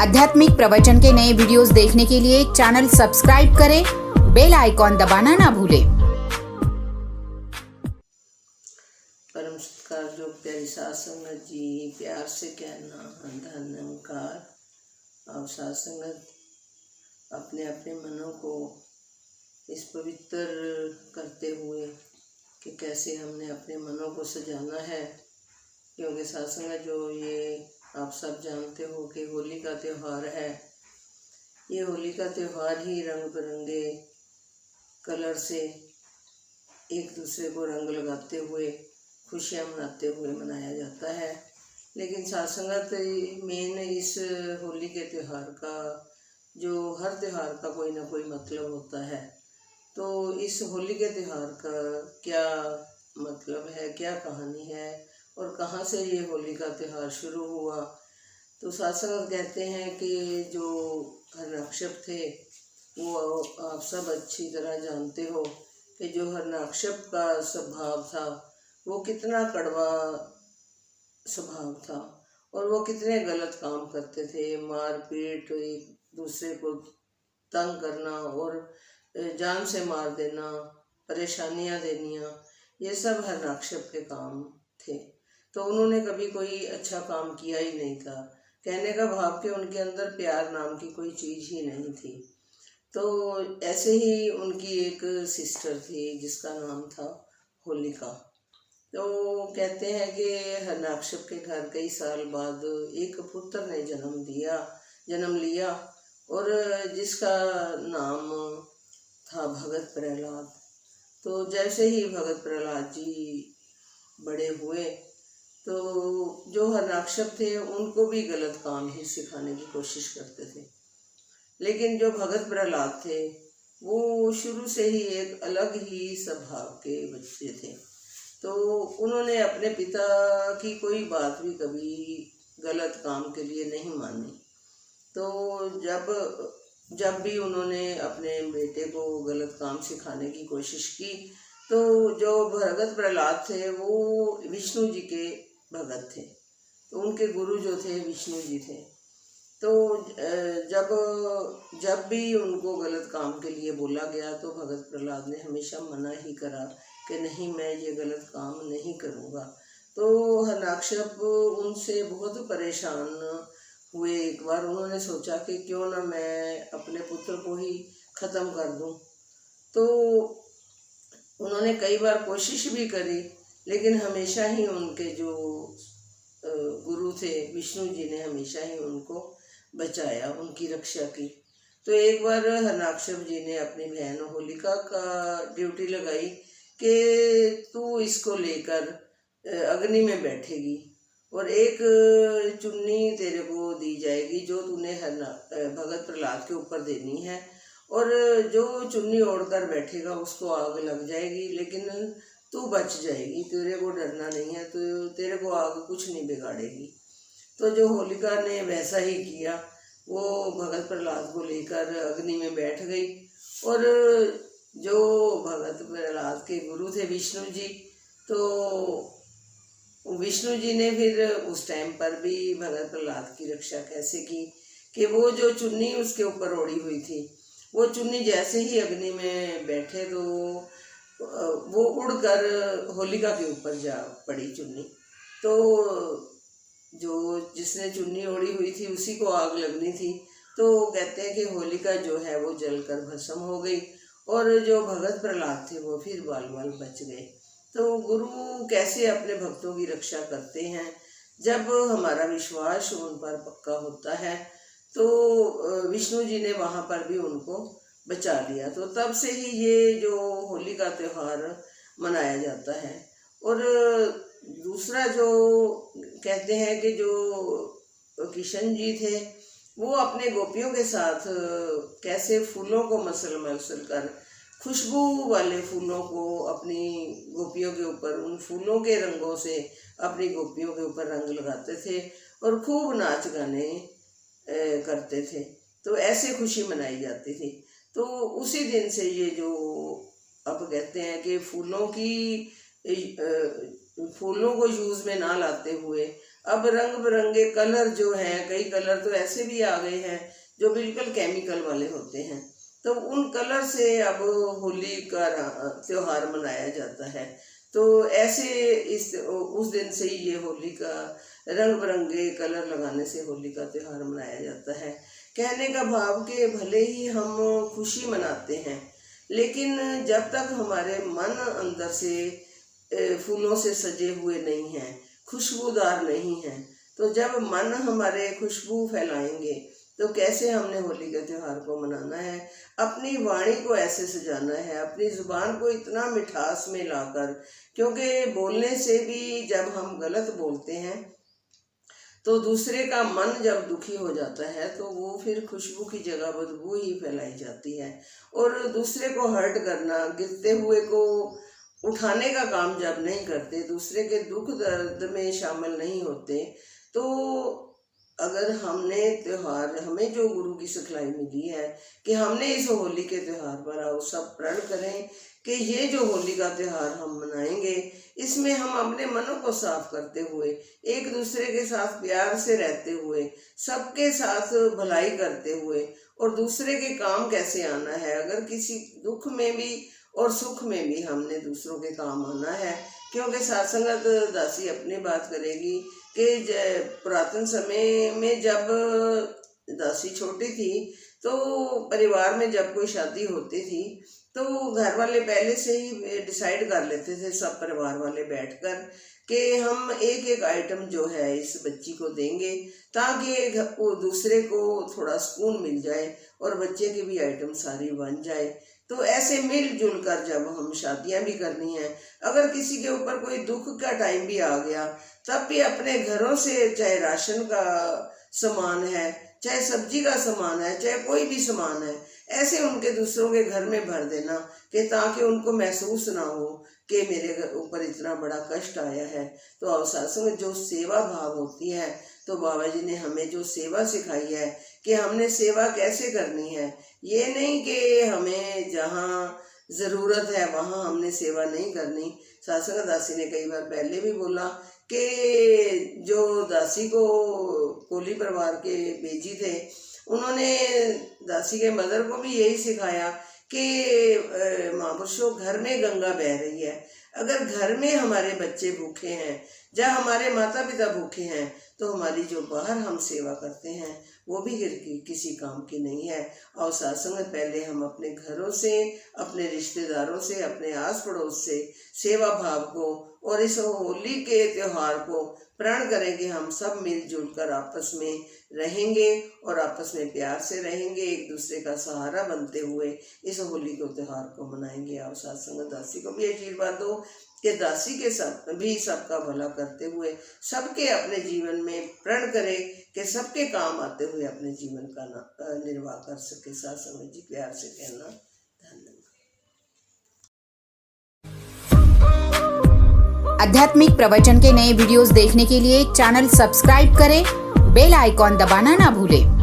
आध्यात्मिक प्रवचन के नए वीडियोस देखने के लिए चैनल सब्सक्राइब करें, बेल आइकॉन दबाना ना भूलें। परम सत्कार जो प्यारी साध संगत जी, प्यार से कहना धन्यवाद। आप साध संगत अपने अपने मनों को इस पवित्र करते हुए कि कैसे हमने अपने मनों को सजाना है, क्योंकि साध संगत जो ये आप सब जानते हो कि होली का त्यौहार है। ये होली का त्यौहार ही रंग बिरंगे कलर से एक दूसरे को रंग लगाते हुए खुशियाँ मनाते हुए मनाया जाता है। लेकिन साध संगत मेन इस होली के त्यौहार का, जो हर त्यौहार का कोई ना कोई मतलब होता है, तो इस होली के त्यौहार का क्या मतलब है, क्या कहानी है और कहाँ से ये होली का त्यौहार शुरू हुआ। तो साध संगत कहते हैं कि जो हिरण्यकश्यप थे वो आप सब अच्छी तरह जानते हो कि जो हिरण्यकश्यप का स्वभाव था वो कितना कड़वा स्वभाव था और वो कितने गलत काम करते थे। मार पीट, एक दूसरे को तंग करना और जान से मार देना, परेशानियां देनिया, ये सब हिरण्यकश्यप के काम थे। तो उन्होंने कभी कोई अच्छा काम किया ही नहीं था। कहने का भाव कि उनके अंदर प्यार नाम की कोई चीज़ ही नहीं थी। तो ऐसे ही उनकी एक सिस्टर थी जिसका नाम था होलिका। तो कहते हैं कि हिरण्यकश्यप के घर कई साल बाद एक पुत्र ने जन्म लिया और जिसका नाम था भगत प्रहलाद। तो जैसे ही भगत प्रहलाद जी बड़े हुए तो जो हिरण्यकश्यप थे उनको भी गलत काम ही सिखाने की कोशिश करते थे। लेकिन जो भगत प्रहलाद थे वो शुरू से ही एक अलग ही स्वभाव के बच्चे थे। तो उन्होंने अपने पिता की कोई बात भी कभी गलत काम के लिए नहीं मानी। तो जब भी उन्होंने अपने बेटे को गलत काम सिखाने की कोशिश की तो जो भगत प्रहलाद थे वो विष्णु जी के भगत थे। तो उनके गुरु जो थे विष्णु जी थे। तो जब भी उनको गलत काम के लिए बोला गया तो भगत प्रहलाद ने हमेशा मना ही करा कि नहीं, मैं ये गलत काम नहीं करूँगा। तो हिरण्यकश्यप उनसे बहुत परेशान हुए। एक बार उन्होंने सोचा कि क्यों ना मैं अपने पुत्र को ही ख़त्म कर दूं। तो उन्होंने कई बार कोशिश भी करी, लेकिन हमेशा ही उनके जो गुरु थे विष्णु जी ने हमेशा ही उनको बचाया, उनकी रक्षा की। तो एक बार हिरण्यकश्यप जी ने अपनी बहन होलिका का ड्यूटी लगाई कि तू इसको लेकर अग्नि में बैठेगी और एक चुन्नी तेरे को दी जाएगी जो तूने भगत प्रहलाद के ऊपर देनी है, और जो चुन्नी ओढ़कर बैठेगा उसको आग लग जाएगी लेकिन तू बच जाएगी, तेरे को डरना नहीं है, तो तेरे को आग कुछ नहीं बिगाड़ेगी। तो जो होलिका ने वैसा ही किया, वो भगत प्रहलाद को लेकर अग्नि में बैठ गई। और जो भगत प्रहलाद के गुरु थे विष्णु जी, तो विष्णु जी ने फिर उस टाइम पर भी भगत प्रहलाद की रक्षा कैसे की कि वो जो चुन्नी उसके ऊपर ओढ़ी हुई थी, वो चुन्नी जैसे ही अग्नि में बैठे तो वो उड़कर होलिका के ऊपर जा पड़ी चुन्नी। तो जो जिसने चुन्नी ओढ़ी हुई थी उसी को आग लगनी थी। तो कहते हैं कि होलिका जो है वो जलकर भस्म हो गई और जो भगत प्रहलाद थे वो फिर बाल बाल बच गए। तो गुरु कैसे अपने भक्तों की रक्षा करते हैं, जब हमारा विश्वास उन पर पक्का होता है। तो विष्णु जी ने वहाँ पर भी उनको बचा लिया। तो तब से ही ये जो होली का त्यौहार मनाया जाता है। और दूसरा जो कहते हैं कि जो किशन जी थे वो अपने गोपियों के साथ कैसे फूलों को मसल कर, खुशबू वाले फूलों को अपनी गोपियों के ऊपर, उन फूलों के रंगों से अपनी गोपियों के ऊपर रंग लगाते थे और खूब नाच गाने करते थे। तो ऐसे खुशी मनाई जाती थी। तो उसी दिन से ये जो अब कहते हैं कि फूलों को यूज़ में ना लाते हुए अब रंग बिरंगे कलर जो हैं, कई कलर तो ऐसे भी आ गए हैं जो बिल्कुल केमिकल वाले होते हैं, तो उन कलर से अब होली का त्योहार मनाया जाता है। तो ऐसे उस दिन से ही ये होली का रंग बिरंगे कलर लगाने से होली का त्योहार मनाया जाता है। कहने का भाव कि भले ही हम खुशी मनाते हैं, लेकिन जब तक हमारे मन अंदर से फूलों से सजे हुए नहीं हैं, खुशबूदार नहीं हैं, तो जब मन हमारे खुशबू फैलाएंगे तो कैसे हमने होली के त्योहार को मनाना है। अपनी वाणी को ऐसे सजाना है, अपनी जुबान को इतना मिठास में लाकर, क्योंकि बोलने से भी जब हम गलत बोलते हैं तो दूसरे का मन जब दुखी हो जाता है तो वो फिर खुशबू की जगह बदबू ही फैलाई जाती है। और दूसरे को हर्ट करना, गिरते हुए को उठाने का काम जब नहीं करते, दूसरे के दुख दर्द में शामिल नहीं होते, तो अगर हमने त्योहार, हमें जो गुरु की सिखलाई मिली है कि हमने इस होली के त्योहार पर आओ सब प्रण करें कि ये जो होली का त्योहार हम मनाएंगे, इसमें हम अपने मनों को साफ करते हुए, एक दूसरे के साथ प्यार से रहते हुए, सबके साथ भलाई करते हुए, और दूसरे के काम कैसे आना है, अगर किसी दुख में भी और सुख में भी हमने दूसरों के काम आना है। क्योंकि सत्संगत दासी अपनी बात करेगी कि पुरातन समय में जब दासी छोटी थी तो परिवार में जब कोई शादी होती थी तो घर वाले पहले से ही डिसाइड कर लेते थे, सब परिवार वाले बैठकर, कि हम एक एक आइटम जो है इस बच्ची को देंगे ताकि दूसरे को थोड़ा सुकून मिल जाए और बच्चे की भी आइटम सारी बन जाए। तो ऐसे मिलजुल कर जब हम शादियां भी करनी है, अगर किसी के ऊपर कोई दुख का टाइम भी आ गया, तब भी अपने घरों से, चाहे राशन का सामान है, चाहे सब्जी का सामान है, चाहे कोई भी सामान है, ऐसे उनके दूसरों के घर में भर देना कि ताकि उनको महसूस ना हो कि मेरे ऊपर इतना बड़ा कष्ट आया है। तो अवसासों में जो सेवा भाव होती है, तो बाबा जी ने हमें जो सेवा सिखाई है कि हमने सेवा कैसे करनी है, ये नहीं कि हमें जहाँ ज़रूरत है वहाँ हमने सेवा नहीं करनी। सत्संग दासी ने कई बार पहले भी बोला कि जो दासी को कोली परिवार के बेजी थे, उन्होंने दासी के मदर को भी यही सिखाया कि महापुरुषों, घर में गंगा बह रही है, अगर घर में हमारे बच्चे भूखे हैं, जब हमारे माता पिता भूखे हैं, तो हमारी जो बाहर हम सेवा करते हैं वो भी किसी काम की नहीं है। और सत्संग पहले हम अपने घरों से, अपने रिश्तेदारों से, अपने आस पड़ोस से सेवा भाव को और इस होली के त्योहार को प्रण करें कि हम सब मिलजुल कर आपस में रहेंगे और आपस में प्यार से रहेंगे, एक दूसरे का सहारा बनते हुए इस होली को त्योहार को मनाएंगे। और सत्संग दासी को भी आशीर्वाद दो कि दासी के सब भी सबका भला करते हुए सबके अपने जीवन में प्रण करे कि सबके काम आते हुए अपने जीवन का निर्वाह कर सके। सत्संग जी प्यार से कहना, धन्यवाद। आध्यात्मिक प्रवचन के नए वीडियोस देखने के लिए चैनल सब्सक्राइब करें, बेल आइकॉन दबाना ना भूलें।